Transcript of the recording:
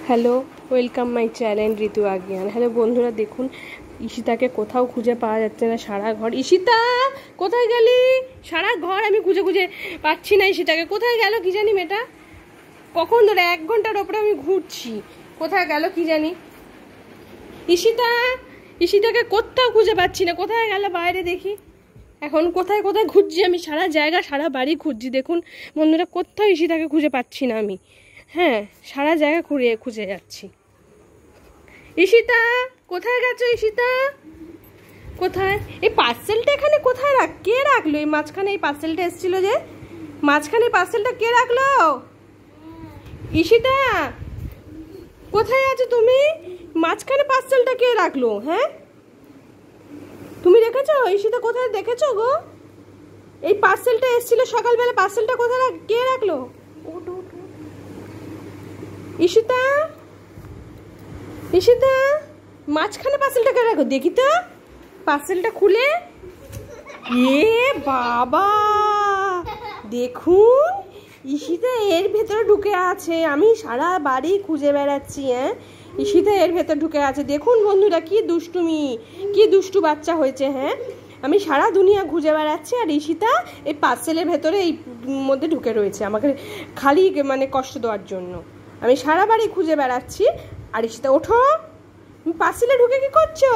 Hello, welcome my channel Ritu আজ্ঞান। Hello বন্ধুরা, দেখুন ঈশিতাকে কোথাও খুঁজে পাওয়া যাচ্ছে না। সারা ঘর, ঈশিতা কোথায় গেলি? সারা ঘর আমি খুঁজে খুঁজে পাচ্ছি না ঈশিতাকে। কোথায় গেল কি জানি মেয়েটা? কখন ধরে 1 ঘন্টার ওপরে আমি ঘুরছি, কোথায় গেল কি জানি। ঈশিতা, ঈশিতাকে কোথাও খুঁজে পাচ্ছি না, কোথায় গেল বাইরে দেখি। এখন কোথায় কোথায় খুঁজছি আমি, সারা জায়গা সারা বাড়ি খুঁজছি। দেখুন বন্ধুরা, কোথাও ঈশিতাকে খুঁজে পাচ্ছি না আমি। হ্যাঁ, সারা জায়গা খুঁজে যাচ্ছি। ঈশিতা কোথায় গেছো? ঈশিতা কোথায়? এই পার্সেলটা এখানে কোথায় কে রাখলো? এই মাঝখানে এই পার্সেলটা এসেছিল যে, মাঝখানে পার্সেলটা কে রাখলো? ঈশিতা কোথায় আছো তুমি? মাঝখানে পার্সেলটা কে রাখলো? হ্যাঁ, তুমি রেখেছো? ঈশিতা কোথায় দেখেছো গো? এই পার্সেলটা এসেছিল সকালবেলা, পার্সেলটা কোথায় কে রাখলো? ঈশিতা, ঈশিতা মাঝখানে পার্সেলটা কে রাখো দেখি তো। পার্সেলটা খুলে, এ বাবা দেখুন, ঈশিতা এর ভেতরে ঢুকে আছে। আমি সারা বাড়ি খুঁজে বেড়াচ্ছি। হ্যাঁ, ঈশিতা এর ভেতর ঢুকে আছে। দেখুন বন্ধুরা, কি দুষ্টুমি, কি দুষ্টু বাচ্চা হয়েছে। হ্যাঁ, আমি সারা দুনিয়া খুঁজে বেড়াচ্ছি আর ঈশিতা এই পার্সেলের ভেতরে এই মধ্যে ঢুকে রয়েছে আমাকে খালি মানে কষ্ট দেওয়ার জন্য। আমি সারা বাড়ি খুঁজে বেড়াচ্ছি আর ঈশিতা ওঠো, পার্সেলে ঢুকে কি করছো?